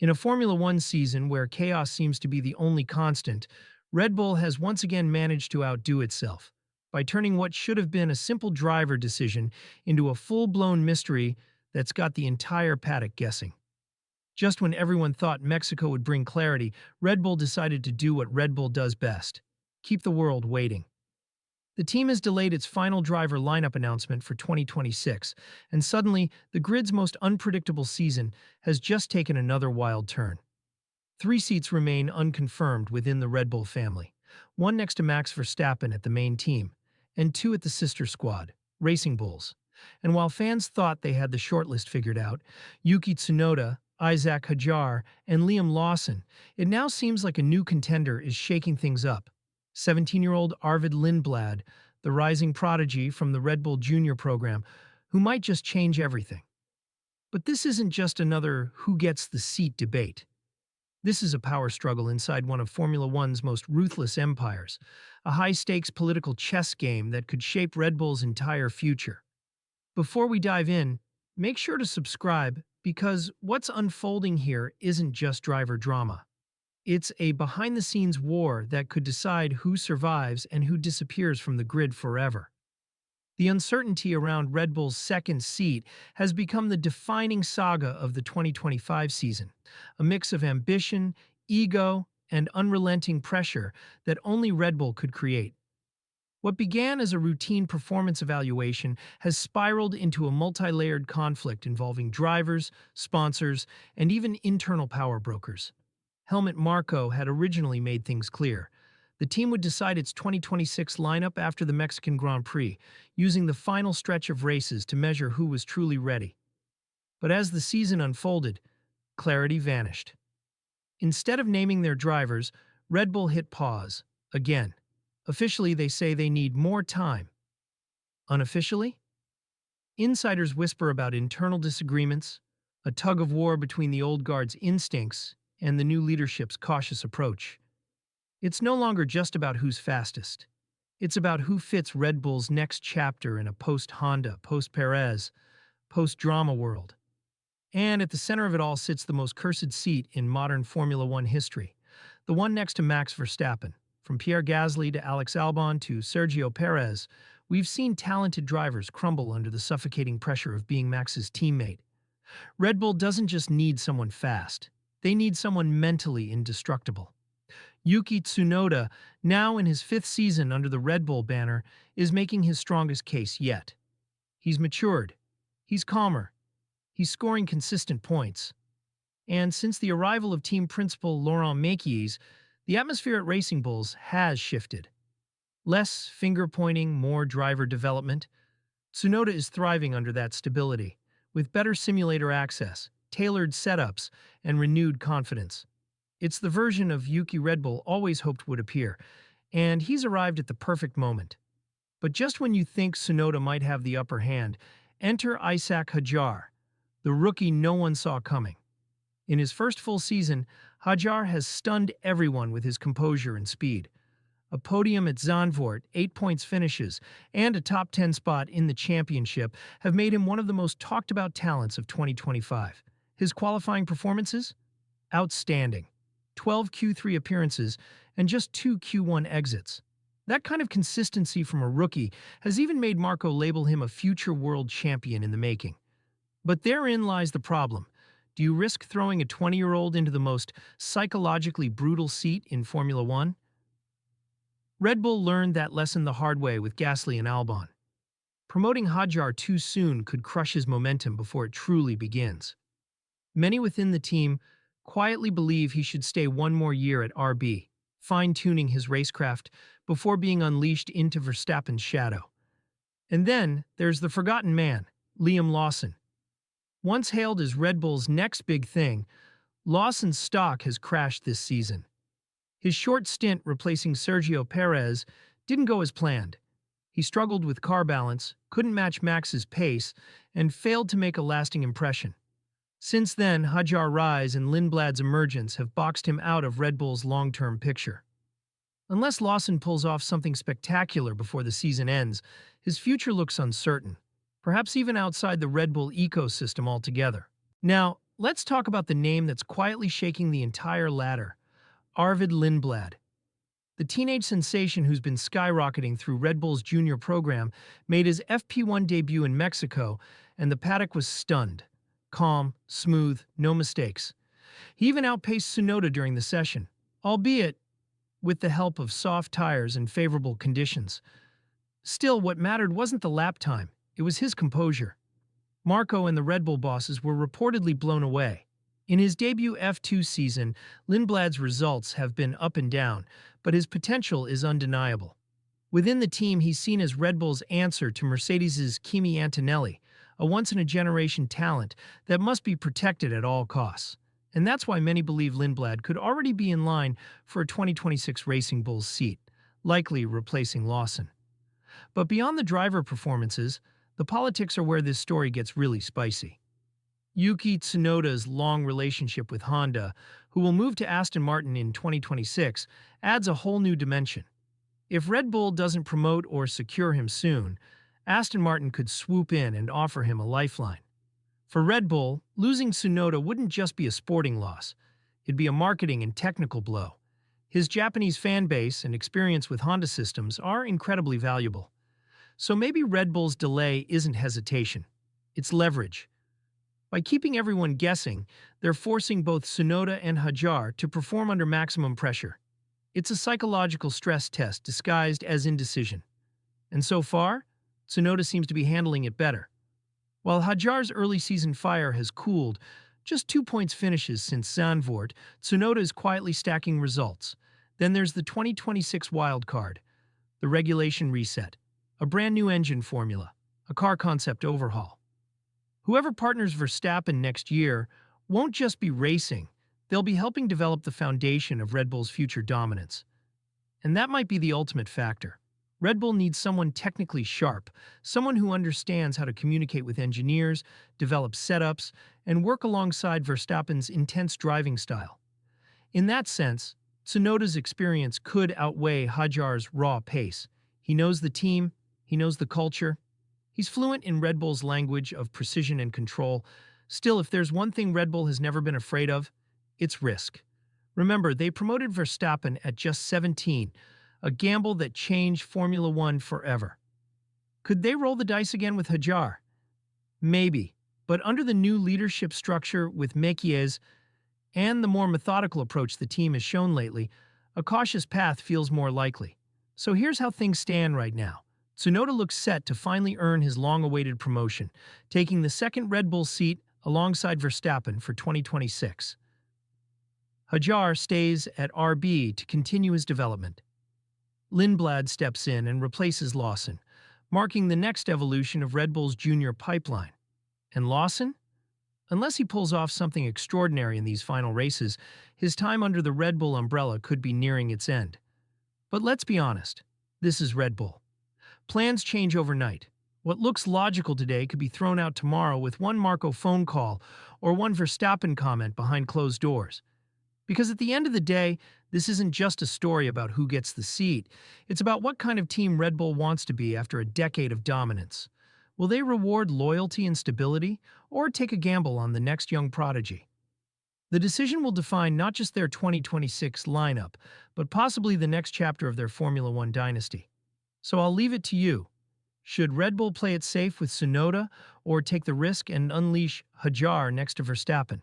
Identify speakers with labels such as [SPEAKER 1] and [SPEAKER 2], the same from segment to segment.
[SPEAKER 1] In a Formula One season where chaos seems to be the only constant, Red Bull has once again managed to outdo itself by turning what should have been a simple driver decision into a full-blown mystery that's got the entire paddock guessing. Just when everyone thought Mexico would bring clarity, Red Bull decided to do what Red Bull does best: keep the world waiting. The team has delayed its final driver lineup announcement for 2026, and suddenly, the grid's most unpredictable season has just taken another wild turn. Three seats remain unconfirmed within the Red Bull family, one next to Max Verstappen at the main team, and two at the sister squad, Racing Bulls. And while fans thought they had the shortlist figured out, Yuki Tsunoda, Isack Hadjar, and Lawson, it now seems like a new contender is shaking things up. 17-year-old Arvid Lindblad, the rising prodigy from the Red Bull Junior program, who might just change everything. But this isn't just another who gets the seat debate. This is a power struggle inside one of Formula One's most ruthless empires, a high-stakes political chess game that could shape Red Bull's entire future. Before we dive in, make sure to subscribe, because what's unfolding here isn't just driver drama. It's a behind-the-scenes war that could decide who survives and who disappears from the grid forever. The uncertainty around Red Bull's second seat has become the defining saga of the 2025 season, a mix of ambition, ego, and unrelenting pressure that only Red Bull could create. What began as a routine performance evaluation has spiraled into a multi-layered conflict involving drivers, sponsors, and even internal power brokers. Helmut Marko had originally made things clear. The team would decide its 2026 lineup after the Mexican Grand Prix, using the final stretch of races to measure who was truly ready. But as the season unfolded, clarity vanished. Instead of naming their drivers, Red Bull hit pause, again. Officially, they say they need more time. Unofficially? Insiders whisper about internal disagreements, a tug-of-war between the old guard's instincts and the new leadership's cautious approach. It's no longer just about who's fastest. It's about who fits Red Bull's next chapter in a post-Honda, post-Perez, post-drama world. And at the center of it all sits the most cursed seat in modern Formula One history, the one next to Max Verstappen. From Pierre Gasly to Alex Albon to Sergio Perez, we've seen talented drivers crumble under the suffocating pressure of being Max's teammate. Red Bull doesn't just need someone fast. They need someone mentally indestructible. Yuki Tsunoda, now in his fifth season under the Red Bull banner, is making his strongest case yet. He's matured. He's calmer. He's scoring consistent points. And since the arrival of team principal Laurent Mekies, the atmosphere at Racing Bulls has shifted. Less finger-pointing, more driver development. Tsunoda is thriving under that stability, with better simulator access, tailored setups, and renewed confidence. It's the version of Yuki Red Bull always hoped would appear, and he's arrived at the perfect moment. But just when you think Tsunoda might have the upper hand, enter Isack Hadjar, the rookie no one saw coming. In his first full season, Hadjar has stunned everyone with his composure and speed. A podium at Zandvoort, 8 points finishes, and a top 10 spot in the championship have made him one of the most talked-about talents of 2025. His qualifying performances? Outstanding. 12 Q3 appearances and just 2 Q1 exits. That kind of consistency from a rookie has even made Marko label him a future world champion in the making. But therein lies the problem. Do you risk throwing a 20-year-old into the most psychologically brutal seat in Formula One? Red Bull learned that lesson the hard way with Gasly and Albon. Promoting Hadjar too soon could crush his momentum before it truly begins. Many within the team quietly believe he should stay one more year at RB, fine-tuning his racecraft before being unleashed into Verstappen's shadow. And then there's the forgotten man, Lawson. Once hailed as Red Bull's next big thing, Lawson's stock has crashed this season. His short stint replacing Sergio Perez didn't go as planned. He struggled with car balance, couldn't match Max's pace, and failed to make a lasting impression. Since then, Hadjar's rise and Lindblad's emergence have boxed him out of Red Bull's long-term picture. Unless Lawson pulls off something spectacular before the season ends, his future looks uncertain, perhaps even outside the Red Bull ecosystem altogether. Now, let's talk about the name that's quietly shaking the entire ladder, Arvid Lindblad. The teenage sensation who's been skyrocketing through Red Bull's junior program made his FP1 debut in Mexico, and the paddock was stunned. Calm, smooth, no mistakes. He even outpaced Tsunoda during the session, albeit with the help of soft tires and favorable conditions. Still, what mattered wasn't the lap time, it was his composure. Marko and the Red Bull bosses were reportedly blown away. In his debut F2 season, Lindblad's results have been up and down, but his potential is undeniable. Within the team, he's seen as Red Bull's answer to Mercedes' Kimi Antonelli, a once-in-a-generation talent that must be protected at all costs. And that's why many believe Lindblad could already be in line for a 2026 Racing Bulls seat, likely replacing Lawson. But beyond the driver performances, the politics are where this story gets really spicy. Yuki Tsunoda's long relationship with Honda, who will move to Aston Martin in 2026, adds a whole new dimension. If Red Bull doesn't promote or secure him soon, Aston Martin could swoop in and offer him a lifeline. For Red Bull, losing Tsunoda wouldn't just be a sporting loss, it'd be a marketing and technical blow. His Japanese fan base and experience with Honda systems are incredibly valuable. So maybe Red Bull's delay isn't hesitation, it's leverage. By keeping everyone guessing, they're forcing both Tsunoda and Hadjar to perform under maximum pressure. It's a psychological stress test disguised as indecision. And so far, Tsunoda seems to be handling it better. While Hadjar's early season fire has cooled, just 2 points finishes since Zandvoort, Tsunoda is quietly stacking results. Then there's the 2026 wildcard, the regulation reset, a brand new engine formula, a car concept overhaul. Whoever partners Verstappen next year won't just be racing, they'll be helping develop the foundation of Red Bull's future dominance. And that might be the ultimate factor. Red Bull needs someone technically sharp, someone who understands how to communicate with engineers, develop setups, and work alongside Verstappen's intense driving style. In that sense, Tsunoda's experience could outweigh Hadjar's raw pace. He knows the team, he knows the culture. He's fluent in Red Bull's language of precision and control. Still, if there's one thing Red Bull has never been afraid of, it's risk. Remember, they promoted Verstappen at just 17, a gamble that changed Formula One forever. Could they roll the dice again with Hadjar? Maybe, but under the new leadership structure with Mekies and the more methodical approach the team has shown lately, a cautious path feels more likely. So here's how things stand right now. Tsunoda looks set to finally earn his long-awaited promotion, taking the second Red Bull seat alongside Verstappen for 2026. Hadjar stays at RB to continue his development. Lindblad steps in and replaces Lawson, marking the next evolution of Red Bull's junior pipeline. And Lawson? Unless he pulls off something extraordinary in these final races, his time under the Red Bull umbrella could be nearing its end. But let's be honest, this is Red Bull. Plans change overnight. What looks logical today could be thrown out tomorrow with one Marko phone call or one Verstappen comment behind closed doors. Because at the end of the day, this isn't just a story about who gets the seat. It's about what kind of team Red Bull wants to be after a decade of dominance. Will they reward loyalty and stability, or take a gamble on the next young prodigy? The decision will define not just their 2026 lineup, but possibly the next chapter of their Formula One dynasty. So I'll leave it to you. Should Red Bull play it safe with Tsunoda, or take the risk and unleash Hadjar next to Verstappen?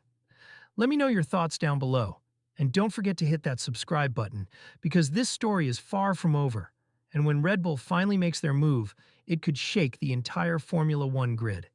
[SPEAKER 1] Let me know your thoughts down below. And don't forget to hit that subscribe button, because this story is far from over. And when Red Bull finally makes their move, it could shake the entire Formula One grid.